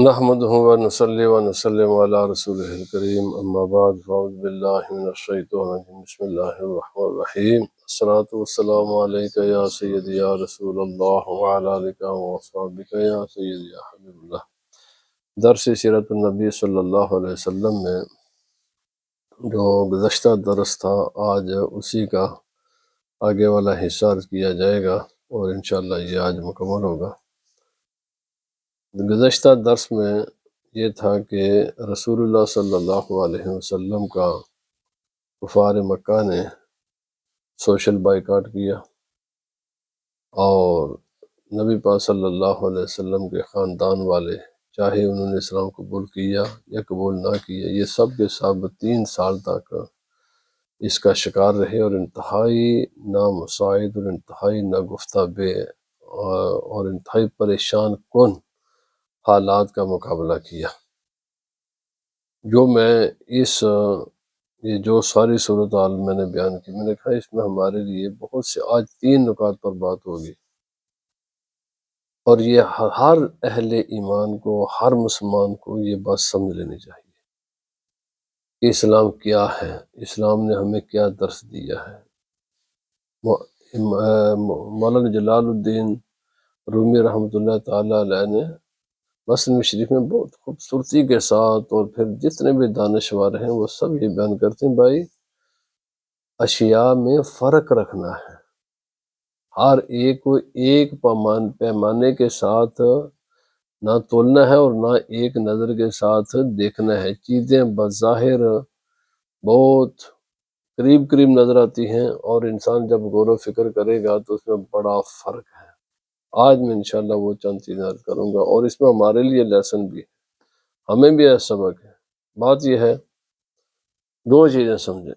نحمده ونصلي ونسلم على رسوله الكريم اما بعد فاعوذ بالله من الشيطان الرجيم بسم الله الرحمن الرحيم الصلاة والسلام عليك يا سيدي يا رسول الله وعلى آلك وأصحابك يا سيدي يا حبيب الله۔ درس سیرت النبی صلی اللہ علیہ وسلم میں جو گزشتہ درس تھا، آج اسی کا آگے والا حصہ عرض کیا جائے گا اور انشاءاللہ یہ آج مکمل ہوگا۔ گزشتہ درس میں یہ تھا کہ رسول اللہ صلی اللہ علیہ وسلم کا کفار مکہ نے سوشل بائیکاٹ کیا اور نبی پاک صلی اللہ علیہ وسلم کے خاندان والے، چاہے انہوں نے اسلام قبول کیا یا قبول نہ کیا، یہ سب کے سب 3 سال تک اس کا شکار رہے اور انتہائی نامساعد اور انتہائی ناگفتہ بے اور انتہائی پریشان کن حالات کا مقابلہ کیا۔ جو میں یہ جو ساری صورتحال میں نے بیان کی، میں نے کہا اس میں ہمارے لیے بہت سے آج 3 نکات پر بات ہوگی، اور یہ ہر اہل ایمان کو، ہر مسلمان کو یہ بات سمجھ لینی چاہیے کہ اسلام کیا ہے، اسلام نے ہمیں کیا درس دیا ہے۔ مولانا جلال الدین رومی رحمۃ اللہ تعالیٰ علیہ نے مسلم شریف میں بہت خوبصورتی کے ساتھ، اور پھر جتنے بھی دانشور ہیں وہ سب یہ بیان کرتے ہیں، بھائی اشیاء میں فرق رکھنا ہے، ہر ایک کو ایک پیمانے کے ساتھ نہ تولنا ہے اور نہ ایک نظر کے ساتھ دیکھنا ہے۔ چیزیں بظاہر بہت قریب قریب نظر آتی ہیں، اور انسان جب غور و فکر کرے گا تو اس میں بڑا فرق ہے۔ آج میں انشاءاللہ وہ چند چیزیں عرض کروں گا، اور اس میں ہمارے لیے لیسن بھی ہے، ہمیں بھی ایسا سبق ہے۔ بات یہ ہے، 2 چیزیں سمجھیں۔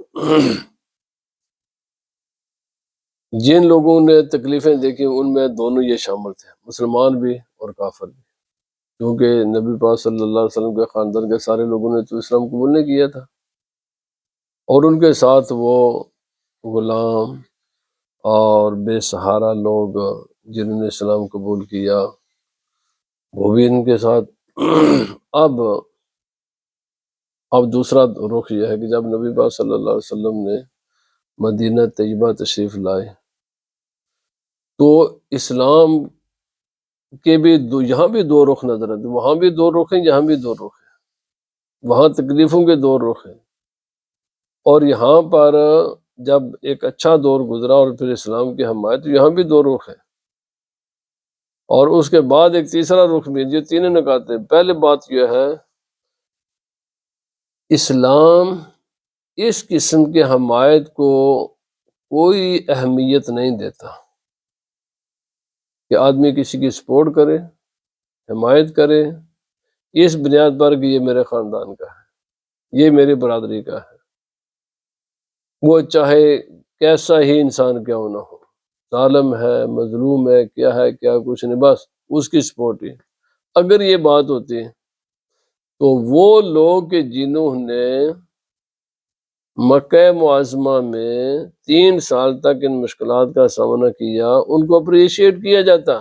جن لوگوں نے تکلیفیں دیکھی ان میں دونوں یہ شامل تھے، مسلمان بھی اور کافر بھی، کیونکہ نبی پاک صلی اللہ علیہ وسلم کے خاندان کے سارے لوگوں نے تو اسلام قبول نہیں کیا تھا، اور ان کے ساتھ وہ غلام اور بے سہارا لوگ جنہوں نے اسلام قبول کیا وہ بھی ان کے ساتھ۔ اب دوسرا رخ یہ ہے کہ جب نبی پاک صلی اللہ علیہ وسلم نے مدینہ طیبہ تشریف لائے تو اسلام کے بھی یہاں بھی 2 رخ نظر آتے، وہاں بھی 2 رخ ہیں، یہاں بھی 2 رخ ہیں، وہاں تکلیفوں کے 2 رخ ہیں، اور یہاں پر جب ایک اچھا دور گزرا اور پھر اسلام کی حمایت، یہاں بھی 2 رخ ہیں، اور اس کے بعد ایک تیسرا رخ بھی، یہ 3 نکات ہیں۔ پہلے بات یہ ہے، اسلام اس قسم کے حمایت کو کوئی اہمیت نہیں دیتا کہ آدمی کسی کی سپورٹ کرے، حمایت کرے، اس بنیاد پر کہ یہ میرے خاندان کا ہے، یہ میری برادری کا ہے، وہ چاہے کیسا ہی انسان کیوں نہ ہو، ظالم ہے، مظلوم ہے، کیا کچھ نہیں، بس اس کی سپورٹ ہی۔ اگر یہ بات ہوتی تو وہ لوگ کہ جنہوں نے مکہ معظمہ میں 3 سال تک ان مشکلات کا سامنا کیا، ان کو اپریشیٹ کیا جاتا،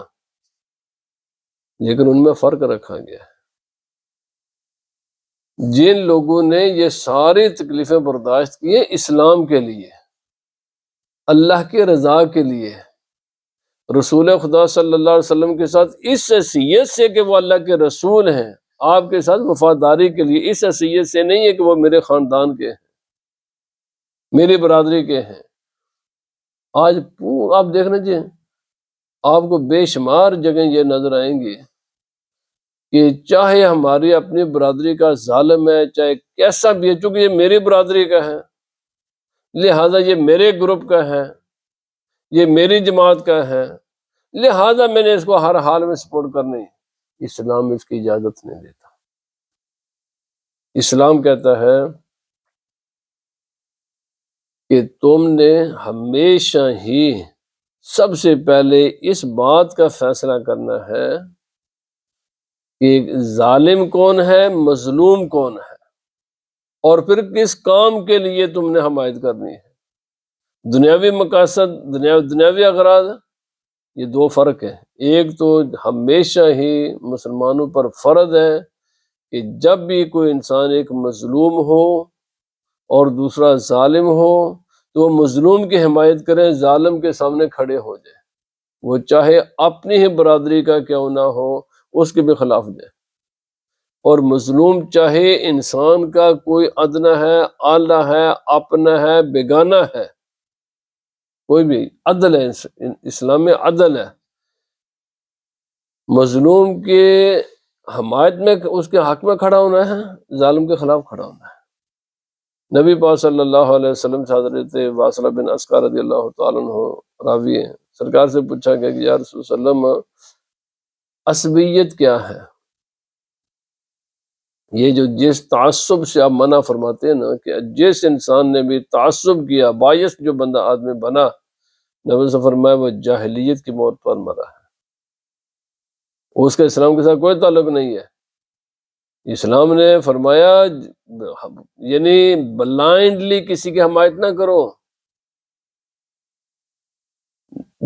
لیکن ان میں فرق رکھا گیا۔ جن لوگوں نے یہ ساری تکلیفیں برداشت کی ہیں اسلام کے لیے، اللہ کے رضا کے لیے، رسول خدا صلی اللہ علیہ وسلم کے ساتھ اس حیثیت سے کہ وہ اللہ کے رسول ہیں، آپ کے ساتھ وفاداری کے لیے، اس حیثیت سے نہیں ہے کہ وہ میرے خاندان کے ہیں، میری برادری کے ہیں۔ آج آپ دیکھ لیجیے، آپ کو بے شمار جگہیں یہ نظر آئیں گی کہ چاہے ہماری اپنی برادری کا ظالم ہے، چاہے کیسا بھی ہے، چونکہ یہ میری برادری کا ہے لہذا یہ میرے گروپ کا ہے، یہ میری جماعت کا ہے، لہذا میں نے اس کو ہر حال میں سپورٹ کرنی۔ اسلام اس کی اجازت نہیں دیتا۔ اسلام کہتا ہے کہ تم نے ہمیشہ ہی سب سے پہلے اس بات کا فیصلہ کرنا ہے کہ ظالم کون ہے، مظلوم کون ہے، اور پھر کس کام کے لیے تم نے حمایت کرنی ہے۔ دنیاوی مقاصد، دنیاوی اغراض، یہ 2 فرق ہیں۔ ایک تو ہمیشہ ہی مسلمانوں پر فرض ہے کہ جب بھی کوئی انسان ایک مظلوم ہو اور دوسرا ظالم ہو تو وہ مظلوم کی حمایت کریں، ظالم کے سامنے کھڑے ہو جائے، وہ چاہے اپنی ہی برادری کا کیوں نہ ہو اس کے بھی خلاف جائے، اور مظلوم چاہے انسان کا کوئی ادنا ہے، اعلیٰ ہے، اپنا ہے، بیگانہ ہے، کوئی بھی عدل ہے، اسلام میں عدل ہے، مظلوم کے حمایت میں اس کے حق میں کھڑا ہونا ہے، ظالم کے خلاف کھڑا ہونا ہے۔ نبی پاک صلی اللہ علیہ وسلم سے حضرت واصلہ بن اسقر رضی اللہ تعالیٰ عنہ راوی ہیں، سرکار سے پوچھا گیا کہ یا رسول اللہ وسلم عصبیت کیا ہے؟ یہ جو جس تعصب سے آپ منع فرماتے ہیں نا، کہ جس انسان نے بھی تعصب کیا، باعث جو بندہ آدمی بنا، نبی سے فرمایا وہ جاہلیت کی موت پر مرا ہے، اس کا اسلام کے ساتھ کوئی تعلق نہیں ہے۔ اسلام نے فرمایا یعنی بلائنڈلی کسی کی حمایت نہ کرو۔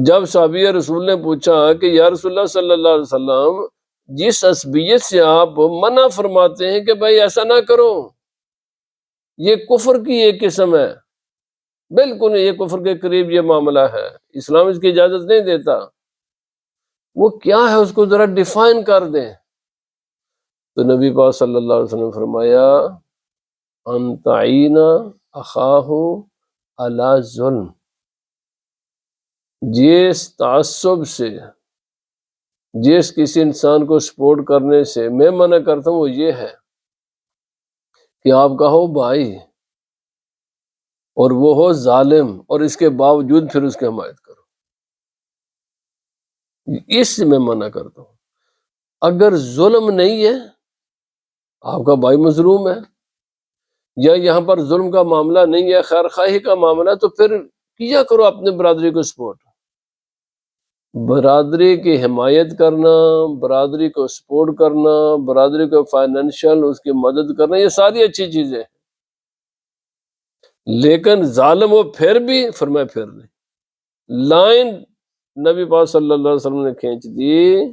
جب صحابی رسول نے پوچھا کہ یا رسول اللہ صلی اللہ علیہ وسلم جس عصبیت سے آپ منع فرماتے ہیں کہ بھائی ایسا نہ کرو، یہ کفر کی ایک قسم ہے، بالکل یہ کفر کے قریب یہ معاملہ ہے، اسلام اس کی اجازت نہیں دیتا، وہ کیا ہے اس کو ذرا ڈیفائن کر دیں۔ تو نبی پاک صلی اللہ علیہ وسلم نے فرمایا ان تعین اخاہ علی ظلم، جس تعصب سے، جس کسی انسان کو سپورٹ کرنے سے میں منع کرتا ہوں وہ یہ ہے کہ آپ کہو بھائی اور وہ ہو ظالم اور اس کے باوجود پھر اس کی حمایت کرو، اس سے میں منع کرتا ہوں۔ اگر ظلم نہیں ہے، آپ کا بھائی مظلوم ہے، یا یہاں پر ظلم کا معاملہ نہیں ہے، خیر خواہی کا معاملہ، تو پھر کیا کرو اپنے برادری کو سپورٹ، برادری کی حمایت کرنا، برادری کو سپورٹ کرنا، برادری کو فائنینشیل اس کی مدد کرنا، یہ ساری اچھی چیزیں ہیں، لیکن ظالم وہ پھر بھی فرمائے پھر نہیں، لائن نبی پاک صلی اللہ علیہ وسلم نے کھینچ دی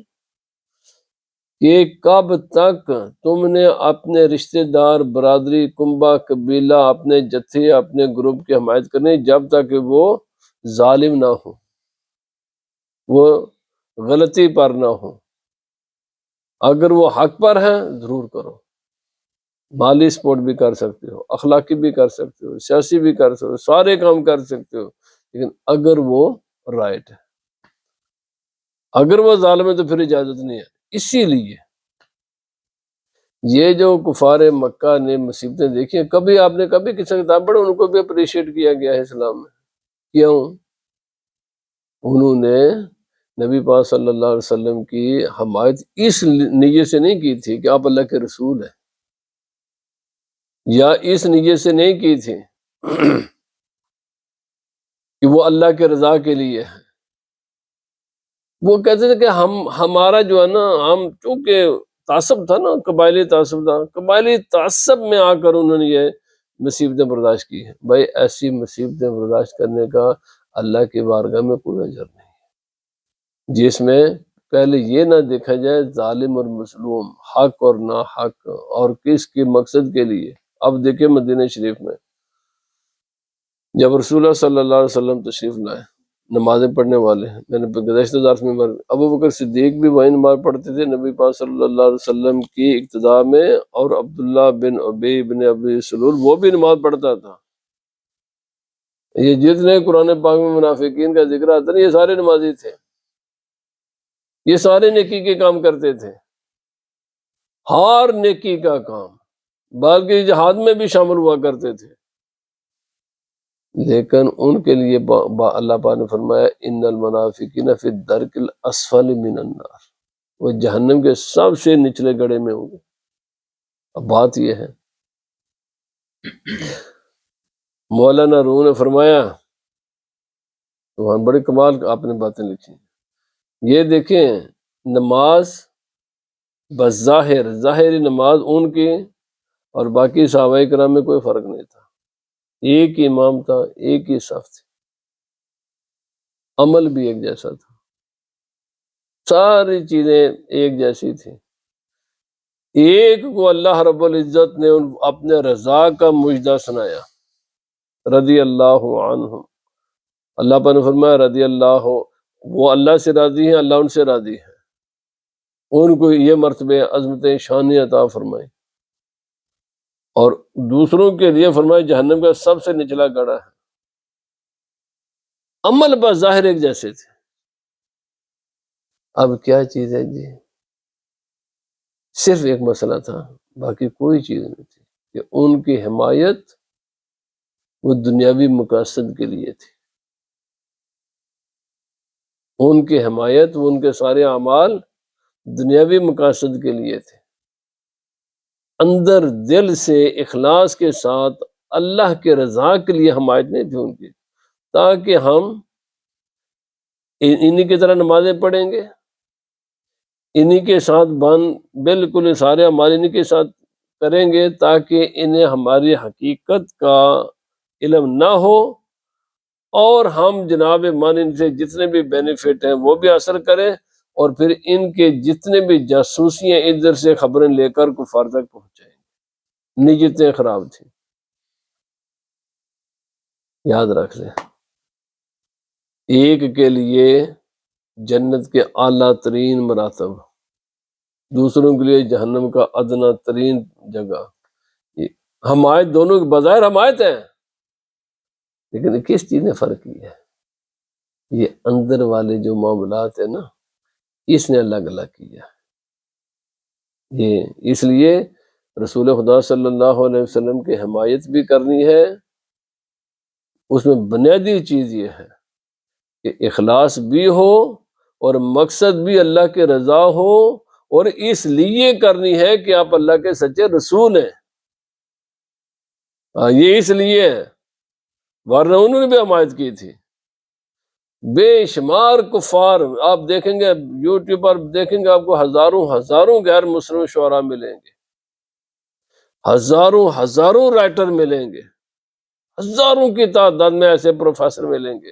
کہ کب تک تم نے اپنے رشتہ دار، برادری، کنبہ، قبیلہ، اپنے جتھے، اپنے گروپ کی حمایت کرنی، جب تک کہ وہ ظالم نہ ہو، وہ غلطی پر نہ ہو۔ اگر وہ حق پر ہیں ضرور کرو، مالی سپورٹ بھی کر سکتے ہو، اخلاقی بھی کر سکتے ہو، سیاسی بھی کر سکتے ہو، سارے کام کر سکتے ہو، لیکن اگر وہ رائٹ ہے، اگر وہ ظالم ہے تو پھر اجازت نہیں ہے۔ اسی لیے یہ جو کفار مکہ نے مصیبتیں دیکھی ہیں، کبھی آپ نے کبھی کسی کتاب پڑھا ان کو بھی اپریشیٹ کیا گیا ہے اسلام میں؟ کیوں؟ انہوں نے نبی پاک صلی اللہ علیہ وسلم کی حمایت اس نیت سے نہیں کی تھی کہ آپ اللہ کے رسول ہیں، یا اس نیت سے نہیں کی تھی کہ وہ اللہ کے رضا کے لیے ہے۔ وہ کہتے تھے کہ ہمارا جو ہے نا، ہم چونکہ تعصب تھا نا، قبائلی تعصب تھا، قبائلی تعصب میں آ کر انہوں نے یہ مصیبتیں برداشت کی ہیں۔ بھائی ایسی مصیبتیں برداشت کرنے کا اللہ کی بارگاہ میں کوئی اجر نہیں ہے، جس میں پہلے یہ نہ دیکھا جائے ظالم اور مظلوم، حق اور ناحق، اور کس کے مقصد کے لیے۔ اب دیکھیں مدینہ شریف میں جب رسول اللہ صلی اللہ علیہ وسلم تشریف لائے، نمازیں پڑھنے والے ہیں، میں نے گزشتہ درس میں ابو بکر صدیق بھی وہی نماز پڑھتے تھے نبی پاک صلی اللہ علیہ وسلم کی اقتداء میں، اور عبداللہ بن ابی بن ابی سلول وہ بھی نماز پڑھتا تھا۔ یہ جتنے قرآن پاک میں منافقین کا ذکر آتا ہے یہ سارے نمازی تھے، یہ سارے نیکی کے کام کرتے تھے، ہر نیکی کا کام، بلکہ جہاد میں بھی شامل ہوا کرتے تھے، لیکن ان کے لیے اللہ پاک نے فرمایا ان المنافقین فی الدرک الاسفل من النار، وہ جہنم کے سب سے نچلے گڑھے میں ہوں گے۔ اب بات یہ ہے، مولانا روح نے فرمایا، وہاں بڑے کمال آپ نے باتیں لکھی، یہ دیکھیں نماز بظاہر، ظاہری نماز ان کی اور باقی صحابہ کرام میں کوئی فرق نہیں تھا، ایک ہی امام تھا، ایک ہی صف تھی، عمل بھی ایک جیسا تھا، ساری چیزیں ایک جیسی تھی، ایک کو اللہ رب العزت نے اپنے رضا کا مجدہ سنایا، رضی اللہ عنہ، اللہ پر نے فرمایا رضی اللہ، وہ اللہ سے راضی ہیں، اللہ ان سے راضی ہے، ان کو یہ مرتبہ عظمتیں شان عطا فرمائی، اور دوسروں کے لیے فرمایا جہنم کا سب سے نچلا گڑھا ہے۔ عمل بظاہر ایک جیسے تھے، اب کیا چیز ہے جی؟ صرف ایک مسئلہ تھا، باقی کوئی چیز نہیں تھی، کہ ان کی حمایت وہ دنیاوی مقاصد کے لیے تھی، ان کی حمایت، وہ ان کے سارے اعمال دنیاوی مقاصد کے لیے تھے، اندر دل سے اخلاص کے ساتھ اللہ کے رضا کے لیے حمایت نہیں تھی ان کی، تاکہ ہم انہی کی طرح نمازیں پڑھیں گے، انہی کے ساتھ بالکل سارے ہمارے انہی کے ساتھ کریں گے، تاکہ انہیں ہماری حقیقت کا علم نہ ہو، اور ہم جناب من ان سے جتنے بھی بینیفٹ ہیں وہ بھی حاصل کریں، اور پھر ان کے جتنے بھی جاسوسیاں ادھر سے خبریں لے کر کفار تک پہنچائیں، نیتیں خراب تھیں۔ یاد رکھ لیں، ایک کے لیے جنت کے اعلیٰ ترین مراتب، دوسروں کے لیے جہنم کا ادنا ترین جگہ، حمایت دونوں کی بظاہر حمایت ہے، لیکن کس چیز نے فرق کیا ہے؟ یہ اندر والے جو معاملات ہیں نا، اس نے الگ الگ کیا، یہ اس لیے رسول خدا صلی اللہ علیہ وسلم کی حمایت بھی کرنی ہے، اس میں بنیادی چیز یہ ہے کہ اخلاص بھی ہو اور مقصد بھی اللہ کے رضا ہو، اور اس لیے کرنی ہے کہ آپ اللہ کے سچے رسول ہیں، یہ اس لیے ہے، ورنہ انہوں نے بھی حمایت کی تھی، بے شمار کفار، آپ دیکھیں گے یوٹیوب پر دیکھیں گے، آپ کو ہزاروں غیر مسلم شعراء ملیں گے، ہزاروں رائٹر ملیں گے، ہزاروں کی تعداد میں ایسے پروفیسر ملیں گے،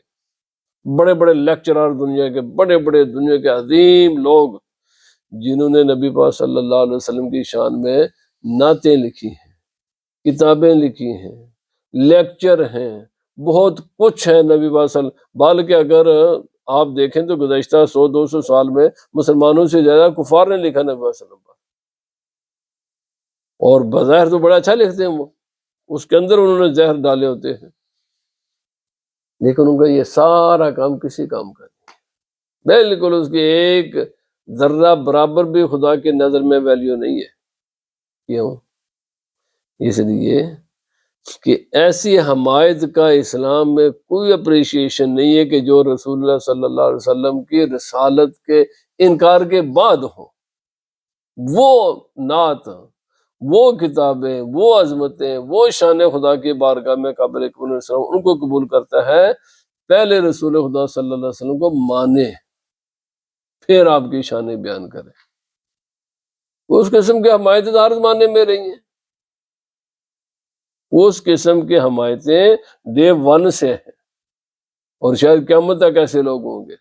بڑے بڑے لیکچرر، دنیا کے بڑے دنیا کے عظیم لوگ، جنہوں نے نبی پاک صلی اللہ علیہ وسلم کی شان میں نعتیں لکھی ہیں، کتابیں لکھی ہیں، لیکچر ہیں، بہت کچھ ہے نبی پاک صلی اللہ، بلکہ اگر آپ دیکھیں تو گزشتہ 100-200 سال میں مسلمانوں سے زیادہ کفار نے لکھا نبی پاک صلی اللہ علیہ وسلم، اور بظاہر تو بڑا اچھا لکھتے ہیں وہ، اس کے اندر انہوں نے زہر ڈالے ہوتے ہیں، لیکن ان کا یہ سارا کام کسی کام کا نہیں، بالکل اس کی ایک ذرہ برابر بھی خدا کی نظر میں ویلیو نہیں ہے۔ کیوں؟ اس لیے کہ ایسی حمایت کا اسلام میں کوئی اپریشیشن نہیں ہے کہ جو رسول اللہ صلی اللہ علیہ وسلم کی رسالت کے انکار کے بعد ہو، وہ نعت، وہ کتابیں، وہ عظمتیں، وہ شان خدا کی بارگاہ میں قابل قبول ان کو قبول کرتا ہے، پہلے رسول خدا صلی اللہ علیہ وسلم کو مانے، پھر آپ کی شانیں بیان کریں، اس قسم کے حمایت دار زمانے میں رہی ہیں، اس قسم کی حمایتیں ڈے ون سے ہیں، اور شاید قیامت تک ایسے لوگ ہوں گے۔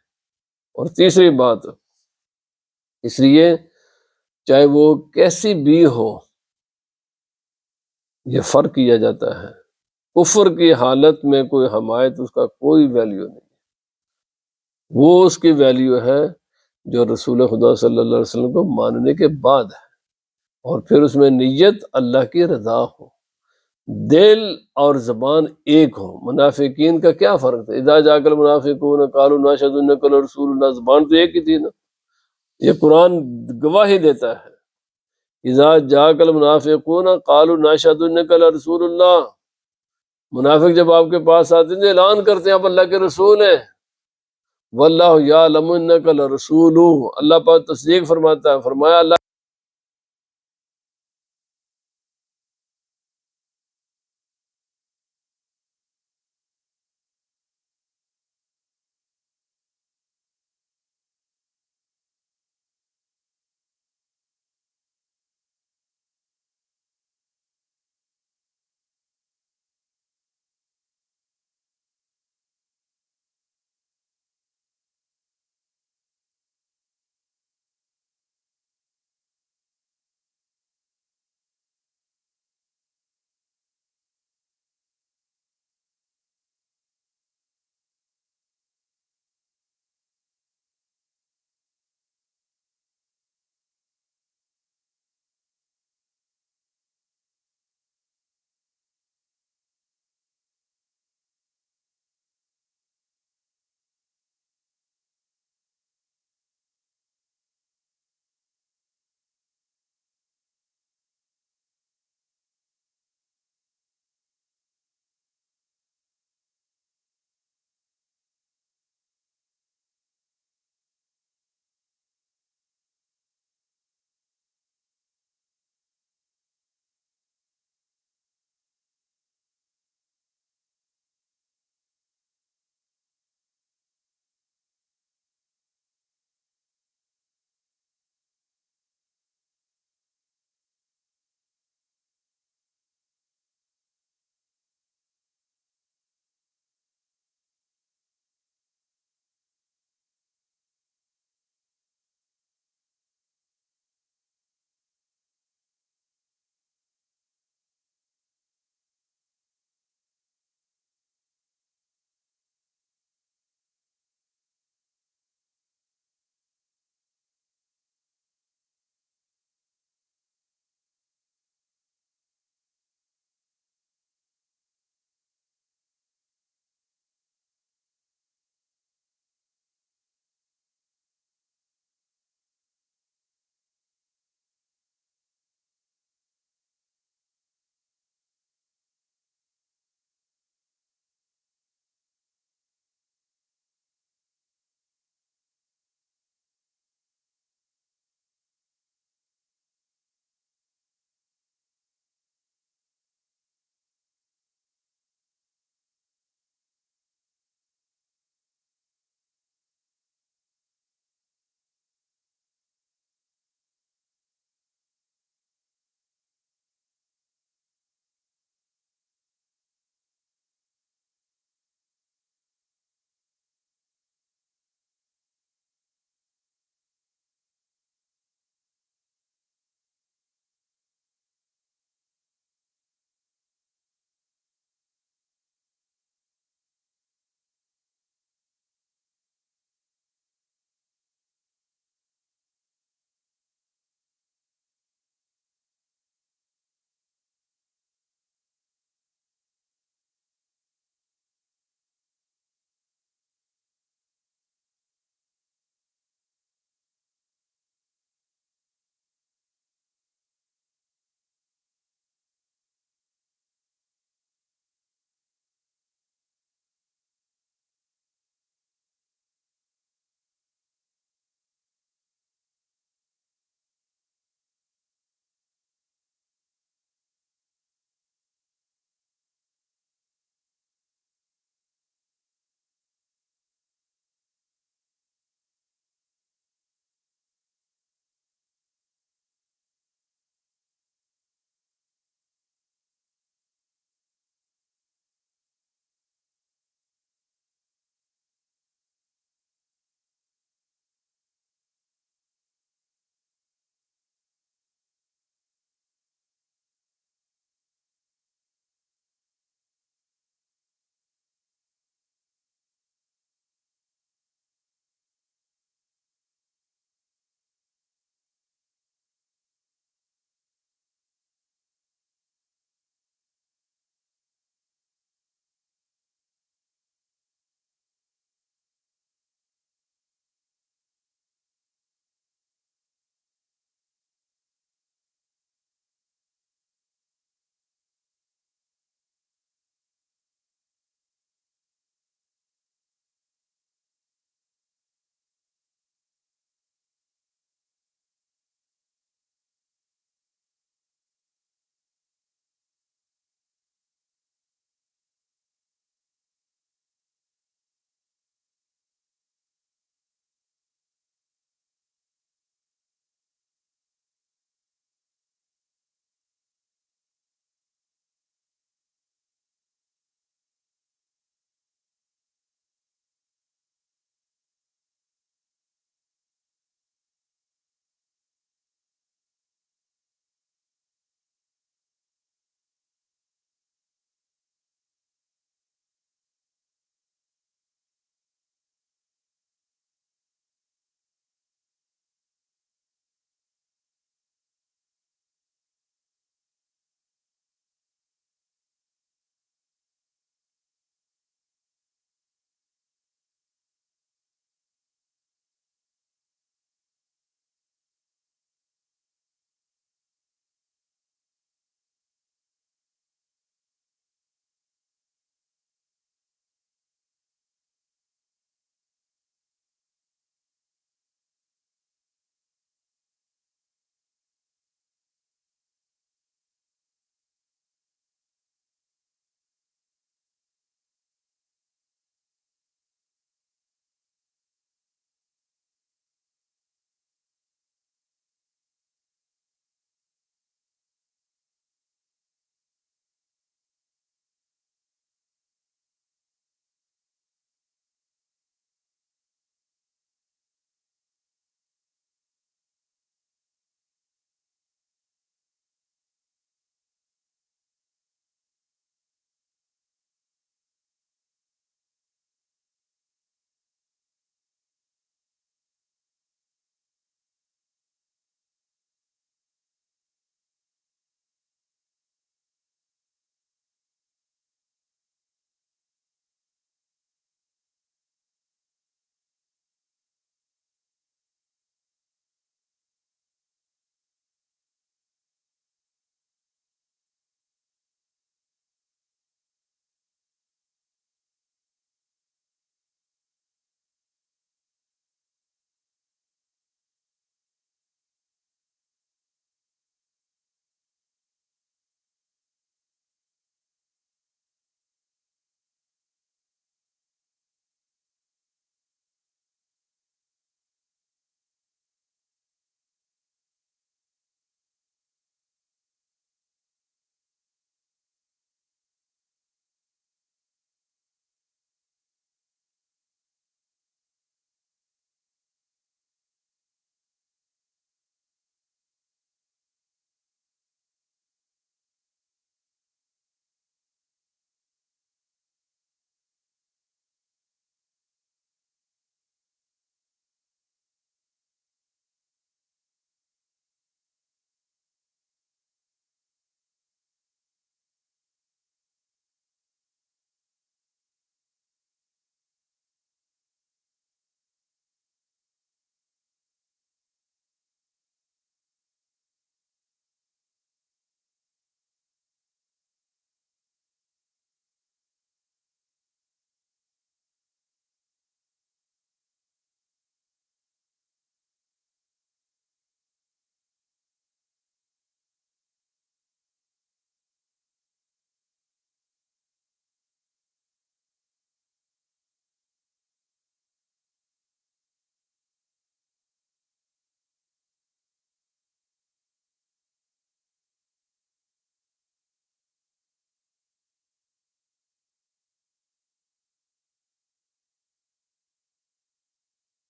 اور تیسری بات، اس لیے چاہے وہ کیسی بھی ہو، یہ فرق کیا جاتا ہے، کفر کی حالت میں کوئی حمایت، اس کا کوئی ویلیو نہیں، وہ اس کی ویلیو ہے جو رسول خدا صلی اللہ علیہ وسلم کو ماننے کے بعد ہے، اور پھر اس میں نیت اللہ کی رضا ہو، دل اور زبان ایک ہو۔ منافقین کا کیا فرق تھا؟ اذا جاء المنافقون قالوا نشهد انك لرسول اللہ، زبان تو ایک ہی تھی نا، یہ قرآن گواہی دیتا ہے، اذا جاء المنافقون قالوا نشهد انك لرسول اللہ، منافق جب آپ کے پاس آتے ہیں اعلان کرتے ہیں آپ اللہ کے رسول ہیں، واللہ یعلم انک لرسولہ، اللہ پاک تصدیق فرماتا ہے، فرمایا اللہ